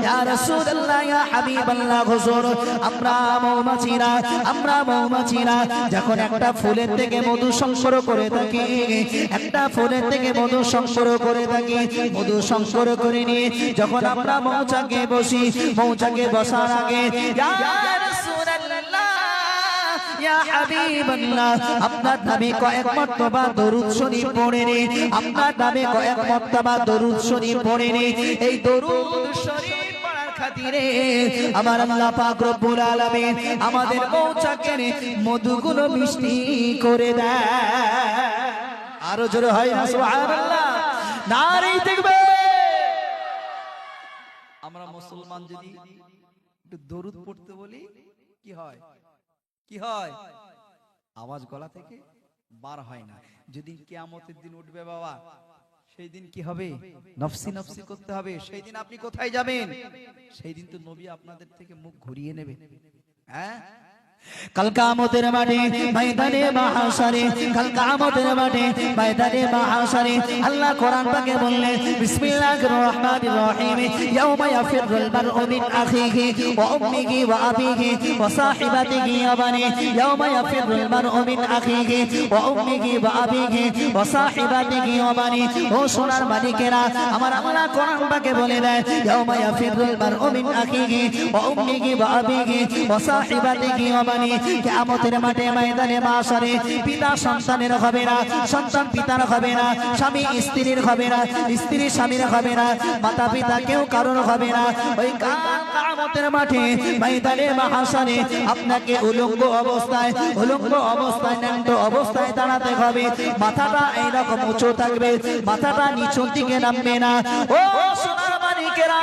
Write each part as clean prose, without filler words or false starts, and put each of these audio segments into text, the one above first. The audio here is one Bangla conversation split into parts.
ইয়া রাসূলুল্লাহ ইয়া হাবিবাল্লাহ হুজুর আমরা মৌমাছিরা যখন একটা ফুলের থেকে মধু সংগ্রহ করে থাকি, একটা ফুলের থেকে মধু সংগ্রহ করে থাকি, মধু সংগ্রহ করে নিয়ে যখন আমরা মৌচাকে বসি, মৌচাকে বসার আগে ইয়া রাসূলুল্লাহ ইয়া হাবিবাল্লাহ আপনার নামে কয়েক মর্তবা দরুদ শরীফ পড়ে নে, আপনার নামে কয়েক মর্তবা দরুদ শরীফ পড়ে নে। এই দরুদ শরীফ পড়ার খাতিরে আমার আল্লাহ পাক রব্বুল আলামিন আমাদের মৌচাকের মধুগুলো মিষ্টি করে দেয়। আরো জোরে হয় না সুবহানাল্লাহ, নারে তাকবীর। আমরা মুসলমান যদি একটু দরুদ পড়তে বলি কি হয়? কি হয়? আওয়াজ গলা থেকে বার হয় না। যেদিন কিয়ামতের দিন উঠবে বাবা, সেই দিন কি হবে? নফসি নফসি করতে হবে। সেই দিন আপনি কোথায় যাবেন? সেই দিন তো নবী আপনাদের থেকে মুখ ঘুরিয়ে নেবে। হ্যাঁ, কাল কিয়ামতের মাঠে ময়দানে মাহশারে, কাল কিয়ামতের মাঠে ময়দানে মাহশারে আল্লাহ কোরআন পাকে বললেন বিসমিল্লাহির রহমানির রহিম ইয়াউমা ইয়াফিরুল মারউ মিন আখিহি ওয়া উম্মিহি ওয়া আবিহি ওয়া সাহিবাতিহি ওয়া বানি ইয়াউমা ইয়াফিরুল মারউ মিন আখিহি ওয়া উম্মিহি ওয়া আবিহি ওয়া সাহিবাতিহি ওয়া বানি। ও সোনার মালিকেরা, আমার আল্লাহ কোরআন পাকে বলে দেয় ইয়াউমা ইয়াফিরুল মারউ মিন আখিহি ওয়া উম্মিহি ওয়া আবিহি ওয়া সাহিবাতিহি ওয়া বানি। কিয়ামতের মাঠে ময়দানে মাহশারে পিতা সন্তানের হবে না, সন্তান পিতার হবে না, স্বামী স্ত্রীর হবে না, স্ত্রী স্বামীর হবে না, মাতা পিতা কেউ কারোর হবে না। ওই কিয়ামতের মাঠে ময়দানে মাহশারে আপনাকে উলঙ্গ অবস্থায় ন্যাংটো অবস্থায় দাঁড়াতে হবে। মাথাটা এইরকম উঁচু থাকবে, মাথাটা নিচুর দিকে নামবে না। ও সোনার মানিকেরা,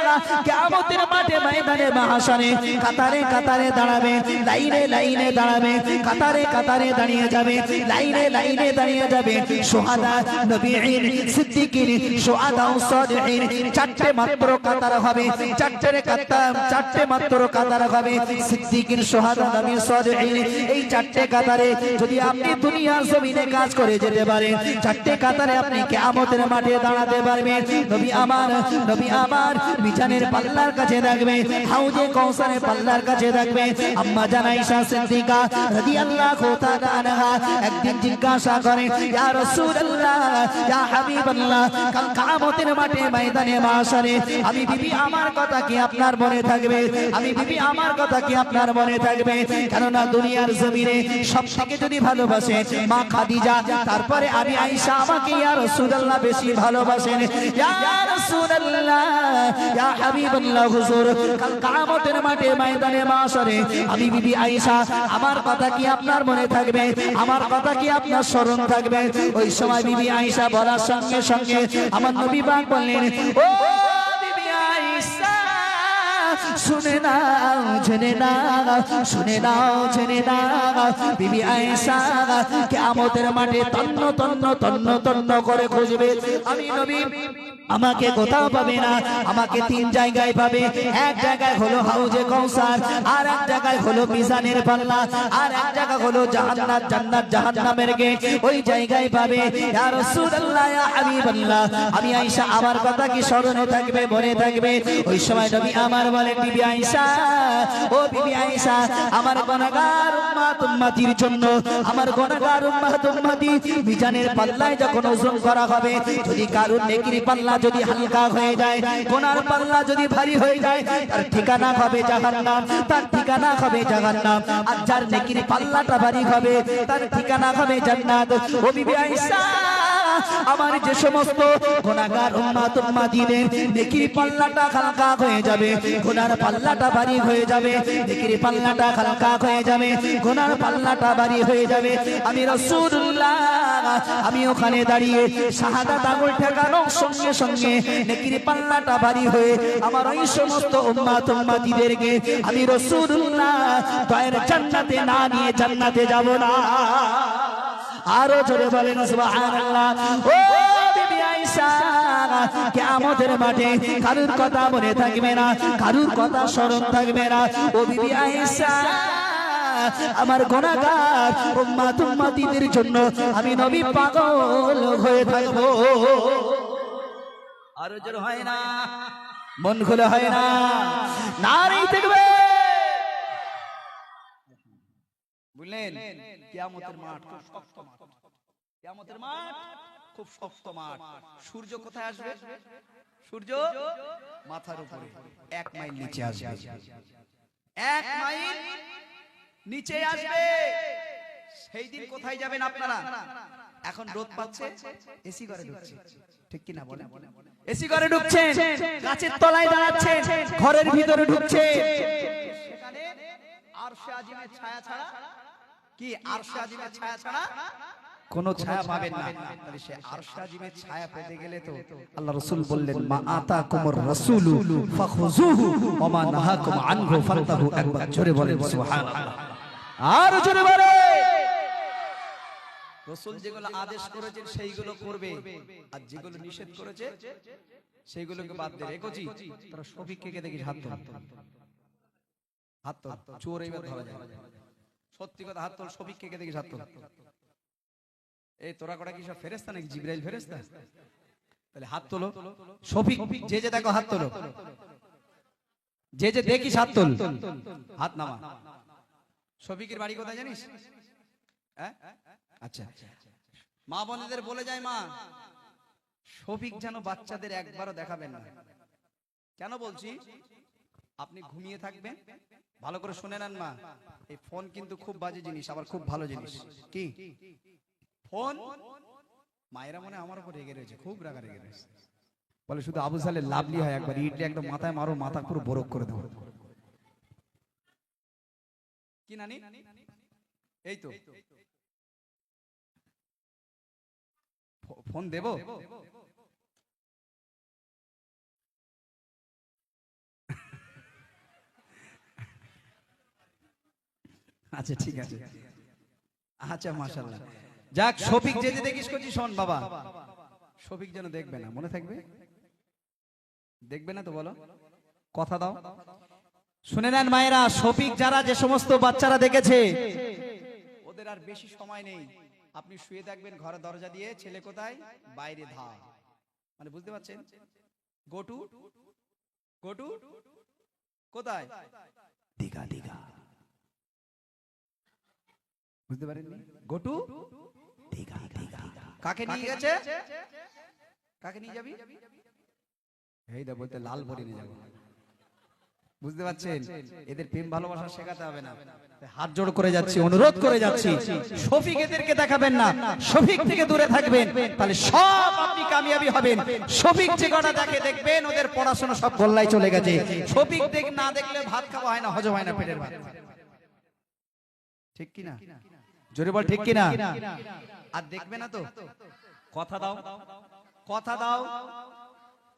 কিয়ামতের মাঠে ময়দানে মাহশারে কাতারে কাতারে দাঁড়াবে, লাইনে লাইনে দাঁড়াবে, কাতারে কাতারে দাঁড়িয়ে যাবে, লাইনে লাইনে দাঁড়িয়ে যাবে শুহাদা, নবীয়ীন, সিদ্দিকিন, শুহাদা ও সালিহিন। চারটে মাত্র কাতার হবে, চারটে মাত্র কাতার হবে। সিদ্দিকিন, শুহাদা, নবী, সালিহিন, এই চারটে কাতারে যদি আপনি দুনিয়ার জমিনে কাজ করে যেতে পারেন, চারটে কাতারে আপনি কিয়ামতের মাঠে দাঁড়াতে পারবেন। নবী আমার মিজানের পাল্লার কাছে থাকবে, হাউজে কাউসারের পাল্লার কাছে থাকবে। আম্মা জান আয়েশা সিদ্দিকা রাদিয়াল্লাহু তাআলা আনহা একদিন জিজ্ঞাসা করে ইয়া রাসূলুল্লাহ ইয়া হাবিবাল্লাহ, কাল কিয়ামতের মাঠে ময়দানে মাহশারে আমি বিবি আমার কথা কি আপনার মনে থাকবে? আমি বিবি আমার কথা কি আপনার মনে থাকবে? কেননা দুনিয়ার জমিনে সবথেকে যদি ভালোবাসে মা খাদিজা, তারপরে আমি আয়েশা, আমাকে ইয়া রাসূলুল্লাহ বেশি ভালোবাসেন। ইয়া রাসূলুল্লাহ ইয়া হাবিবাল্লাহ হুজুর, কাল কিয়ামতের মাঠে ময়দানে মাহশারে আমি বিবি আয়েশা, আমার কথা কি আপনার মনে থাকবে? আমার কথা কি আপনার স্মরণ থাকবে? ওই সময় বিবি আয়েশা বলার সঙ্গে সঙ্গে আমার নবী পাক বললেন ও বিবি আয়েশা, শুনে নাও জেনে নাও, শুনে নাও জেনে নাও। বিবি আয়েশা কিয়ামতের মাঠে তন্ন তন্ন তন্ন তন্ন করে খুঁজবে। আমি নবী আমাকে কোথাও পাবে না, আমাকে তিন জায়গায় পাবে। এক জায়গায় হলো হাউজে কাউসার, আর এক জায়গায় হলো মিজানের পাল্লা, আর এক জায়গা হলো জান্নাত জাহান্নামের গেট। ওই জায়গায় পাবে। ইয়া রাসূলুল্লাহ ইয়া হাবিবাল্লাহ, আমি আয়েশা আমার কথা কি স্মরণে থাকবে, মনে থাকবে? ওই সময় নবী আমার বলেন বিবি আয়েশা, ও বিবি আয়েশা, আমার গুনাহগার উম্মত উম্মতির জন্য, আমার গুনাহগার উম্মত উম্মতি মিজানের পাল্লায় যখন ওজন করা হবে, যদি কারোর নেকির পাল্লা যদি হালকা হয়ে যায়, গুনার পাল্লা যদি ভারী হয়ে যায়, তার ঠিকানা হবে জাহান্নাম, তার ঠিকানা হবে জাহান্নাম। আর যার নেকির পাল্লাটা ভারী হবে, তার ঠিকানা হবে জান্নাত। ও বিবি আয়েশা, আমার যে সমস্ত গুনাহগার উম্মত উম্মতিদের নেকির পাল্লাটা হালকা হয়ে যাবে, গুনার পাল্লাটা ভারী হয়ে যাবে, নেকির পাল্লাটা হালকা হয়ে যাবে, গুনার পাল্লাটা ভারী হয়ে যাবে। আমি রাসূলুল্লাহ, আমি ওখানে দাঁড়িয়ে শাহাদাত আঙুল ঠেকানোর সঙ্গে সঙ্গে নেকির পাল্লাটা ভারী হয়ে আমার ওই সমস্ত উম্মত উম্মতিদেরকে আমি রাসূলুল্লাহ দয়ের জান্নাতে না নিয়ে জান্নাতে যাব না। আরো জোরে বলেন সুবহানাল্লাহ। ও বিবি আয়েশা, কিয়ামতের মাঠে কারুর কথা মনে থাকবে না, কারুর কথা স্মরণ থাকবে না। ও বিবি আয়েশা, আমার গুনাহগার উম্মত উম্মতিদের জন্য আমি নবী পাগল হয়ে থাকবো। আরো জোরে হয় না? মন খুলে হয় না, নারী থাকবে। বুঝলেন, কিয়ামতের মাঠ খুব শক্ত মাঠ, কিয়ামতের মাঠ খুব শক্ত মাঠ। সূর্য কোথায় আসবে? সূর্য মাথার উপরে 1 মাইল নিচে আসবে, 1 মাইল নিচে আসবে। সেই দিন কোথায় যাবেন আপনারা? এখন রোদ পাচ্ছে, এসি ঘরে ঢুকছে, ঠিক কি না বলেন? এসি ঘরে ঢুকছেন, গাছের তলায় দাঁড়াচ্ছেন, ঘরের ভিতরে ঢুকছে, সেখানে আরশে আজিমের ছায়া ছাড়া, কি আরশে আজিমের ছায়া ছাড়া কোন ছায়া পাবেন না। তাহলে সে আরশে আজিমের ছায়া পেতে গেলে তো আল্লাহ রাসূল বললেন, মা আতাকুমুর রাসূলু ফাখুযুহু ওয়া মা নাহাকুম আনহু ফান্তাহু। একবার জোরে বলেন সুবহানাল্লাহ, আর জোরে বলেন। রাসূল যেগুলো আদেশ করেছেন সেইগুলো করবে, আর যেগুলো নিষেধ করেছে সেইগুলোকে বাদ দেবে। একজি তোরা শফিককে কে দেখিস? হাত তোল, হাত তোল। চোর এবার ধরা যায়, সত্যি কথা হাত তোল। শফিককে কে দেখিস? হাত তোল। এই তোরা কটা কি সব ফেরেশতা নাকি? জিবরাইল ফেরেশতা? তাহলে হাত তোলো। শফিক যে যে দেখো হাত তোলো, যে যে দেখিস হাত তোল, হাত নামা। শফিকের বাড়ি কোথায় জানিস? হ্যাঁ, আচ্ছা, মা বোনেদের বলে যায়, মা শফিক যেন বাচ্চাদের একবারও দেখাবেন না। কেন বলছি? আপনি ঘুমিয়ে থাকবেন, ভালো করে শুনে নেন মা, এই ফোন কিন্তু খুব বাজে জিনিস, আবার খুব ভালো জিনিস। কি ফোন? মায়েরা মনে আমার উপর রেগে রয়েছে, খুব রাগা রেগে রয়েছে, বলে শুধু আবু সালে লাভলি হয়, একবার ইটলি একদম মাথায় মারো, মাথা পুরো বরক করে দেবো। কি নানি? এই তো ফোন দেব? আচ্ছা ঠিক আছে, আচ্ছা মাশাআল্লাহ। যাক, শফিক যে যে দেখিস করছি, শোন বাবা, শফিক যেন দেখবে না, মনে থাকবে? দেখবে না তো বলো, কথা দাও। শুনে নেন মায়েরা, শফিক যারা, যে সমস্ত বাচ্চারা দেখেছে, ওদের আর বেশি সময় নেই। আপনি শুয়ে থাকবেন ঘরে দরজা দিয়ে, ছেলে কোথায়? বাইরে ধা, মানে বুঝতে পারছেন? গোটু গোটু কোথায়? দিঘা, দিঘা, বুঝতে পারেননি? গোটু দিঘা, দিঘা। কাকে নিয়ে গেছে? কাকে নিয়ে যাবি? এই দা বলতে লাল ভরে নিয়ে যাবো। বুঝতে পারছেন? এদের প্রেম ভালোবাসা শেখাতে হবে না। হাত জোড় করে যাচ্ছি, অনুরোধ করে যাচ্ছি, শফিক এদেরকে দেখাবেন না, শফিক থেকে দূরে থাকবেন, তাহলে সব আপনি কামিয়াবি হবেন। শফিক যে কটা দেখে দেখবেন ওদের পড়াশোনা সব গোল্লায় চলে গেছে। শফিক না দেখলে ভাত খাওয়া হয় না, হজম হয় না, পেটের ভাত। ঠিক কি না? জোরে বল ঠিক কি না? আর দেখবে না তো? কথা দাও, কথা দাও,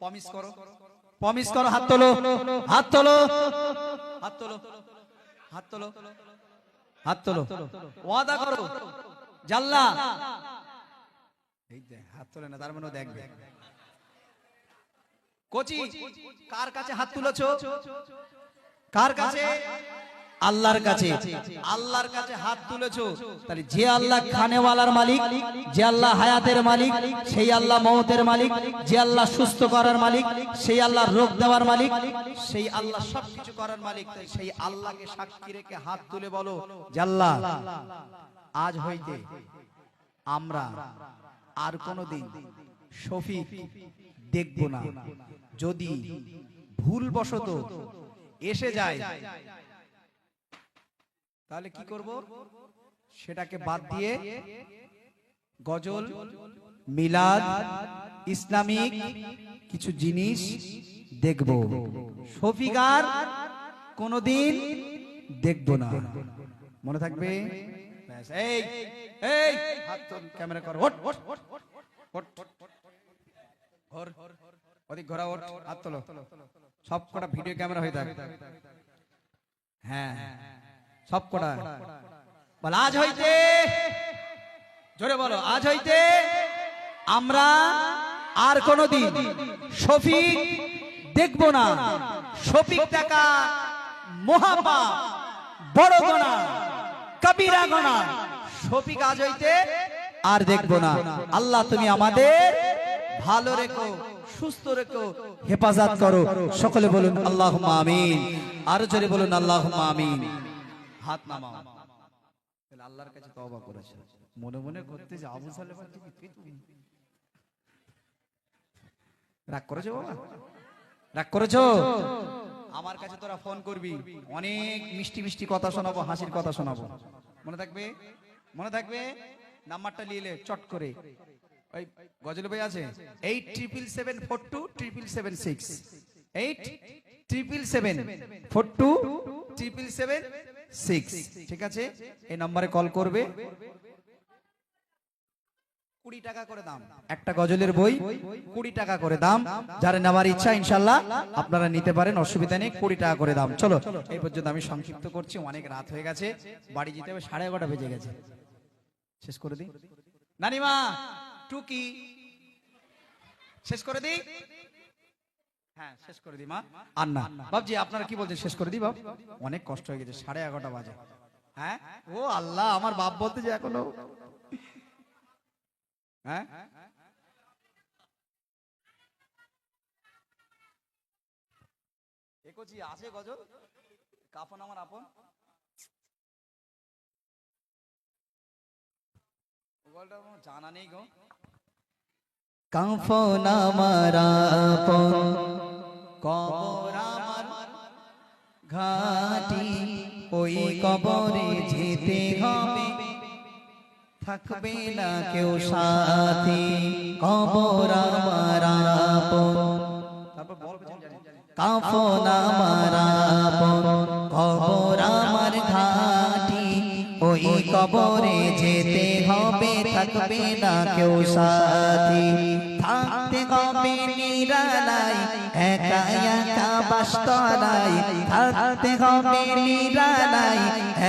প্রমিস করো, প্রমিস করো। হাত তোলো, হাত তোলো, হাত তোলো, হাত তোলো, হাত তোলো, ওয়াদা করো। জাল্লা এই দেখ, হাত তোলে না, তার মানে দেখবে। কোচি কার কাছে হাত তুলেছো? কার কাছে? আল্লাহর কাছে। আল্লাহর কাছে হাত তুলেছো, তাহলে যে আল্লাহ খানেওয়ালার মালিক, যে আল্লাহ হায়াতের মালিক, সেই আল্লাহ মওতের মালিক, যে আল্লাহ সুস্থ করার মালিক, সেই আল্লাহ রোগ দেওয়ার মালিক, সেই আল্লাহ সবকিছু করার মালিক। সেই আল্লাহকে সাক্ষী রেখে হাত তুলে বলো, যে আল্লাহ আজ হইতে আমরা আর কোনোদিন শফিক দেখব না। যদি ভুলবশত এসে যায় তাহলে কি করব? সেটাকে বাদ দিয়ে গজল, মিলাদ, ইসলামিক কিছু জিনিস দেখব। শফিক আর কোনদিন দেখব না, মনে থাকবে? এই এই হাত তোল, ক্যামেরা কর, ওঠ ওঠ ওঠ, ওদিক ঘোরা, ওঠ, হাত তোলো। সব কটা ভিডিও ক্যামেরা হয়ে থাকে। হ্যাঁ সব কটা বল, আজ হইতে, জোরে বলো, আজ হইতে আমরা আর কোনদিন শফিক দেখব না। শফিক দেখা মহাপাপ, বড় গুনাহ, কবিরা গুনাহ। শফিক আজ হইতে আর দেখব না। আল্লাহ তুমি আমাদের ভালো রেখো, সুস্থ রেখো, হেফাজত করো। সকলে বলুন আল্লাহুম্মা আমিন। আর জোরে বলুন আল্লাহুম্মা আমিন। হাত নামাও। তাহলে আল্লাহর কাছে তওবা করেছে, মনে মনে করতে যে আবু সালেহ তুমি রাগ করেছো বাবা, রাগ করেছো? আমার কাছে তোরা ফোন করবি, অনেক মিষ্টি মিষ্টি কথা শোনাবো, হাসির কথা শোনাবো। মনে থাকবে? মনে থাকবে? নাম্বারটা নিয়ে নে চট করে। ওই গজল ভাই আছে 8777427776, 8777427776। ঠিক আছে, এই নম্বরে কল করবে। 20 টাকা করে দাম, একটা গজলের বই 20 টাকা করে দাম। যারা নেওয়ার ইচ্ছা ইনশাআল্লাহ আপনারা নিতে পারেন, অসুবিধা নেই। 20 টাকা করে দাম। চলো এই পর্যন্ত আমি সংক্ষিপ্ত করছি, অনেক রাত হয়ে গেছে, বাড়ি যেতে হবে, 11:30 বেজে গেছে। শেষ করে দিই নানিমা, টুকি শেষ করে দিই। হ্যাঁ শেষ করে দিই মা। আর না বাবজি, আপনারা কি বলছেন? শেষ করে দিই বাব, অনেক কষ্ট হয়ে গেছে, 11:30 বাজে। হ্যাঁ ও আল্লাহ, আমার বাপ বলতে যে এখনো। হ্যাঁ একজি আছে গজল, কাফন আমার আপন, গজলটা আমার জানা নেই গো। কাফন আমার আপন, কবর আমার ঘাটি, ওই কবরে যেতে হবে, থাকবে না কেউ সাথী, কবর আমার আপন। তারপর বল, কাফন আমার আপন, কবর আমার ঘাটি, ওই কবরে যেতে হবে, থাকবে না কেউ সাথী, থাকতে হবে নিরালায়, একা একা বাসতলায়, থাকতে হবে নিরালায়,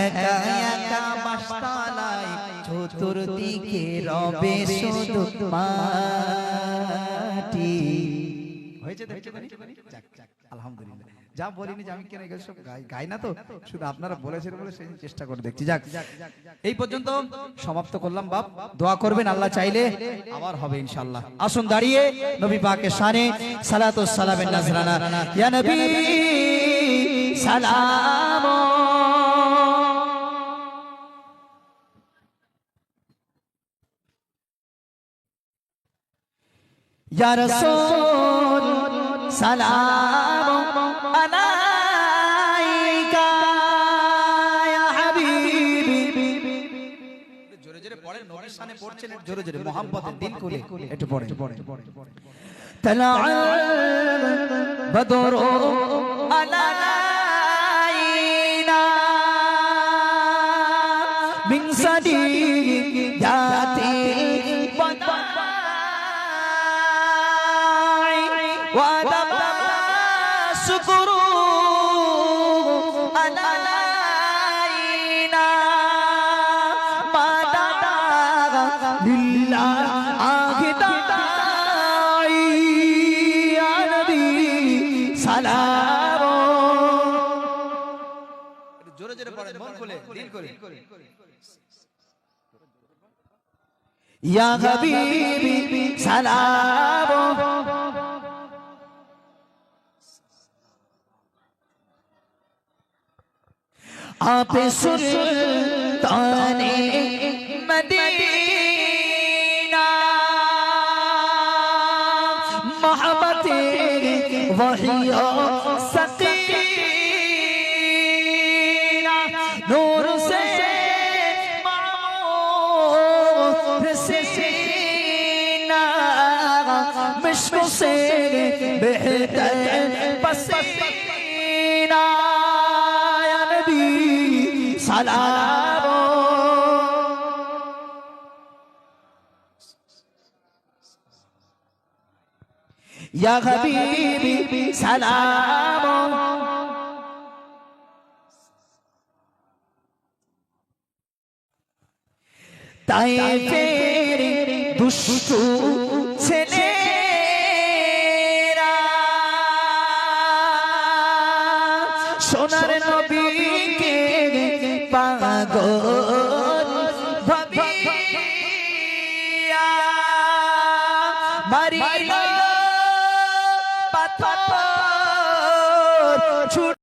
একা একা বাসতলায়, চতুর্দিকে রবে শুধু মাটি। হয়েছে আলহামদুলিল্লাহ। যা বলিনি যে আমি কেন এগুলো সব গাই না, তো শুধু আপনারা বলেছেন বলে সেই চেষ্টা করে দেখছি। যাক, এই পর্যন্ত সমাপ্ত করলাম বাপ। দোয়া করবেন, আল্লাহ চাইলে আবার হবে ইনশাআল্লাহ। আসুন দাঁড়িয়ে নবী পাকের শানে সালাত ও সালামের নাজরানা। ইয়া নবী সালাম, ইয়া রাসূল সালাম আলাইকা ইয়া হাবিবি। জোরে জোরে পড়েন, নবীর শানে পড়ছেন, জোরে জোরে মোহাম্মতের দিল খুলে একটু পড়েন। তালাআল বদরু আলাইনা মিন সাদিয়াতি وَدَمَ شُكْرُ عَلَيْنَا مَدَدَ لِلَّهِ دَاعِي يَا نبي سلام। জোরে জোরে পড়েন, মন খুলে, দিল খুলে। ইয়া হাবিবি সালাম, आप सुल्ताने मदीना, मोहब्बते वहियो सकीना, नूर से मामूर सीना, मिश्क से बेहतर पसीना, سلام يا حبيبي سلام। তায়েফের দুষ্টু ছেলেরা সোনার নবীকে পাগল ভাবিয়া মারিল ছুট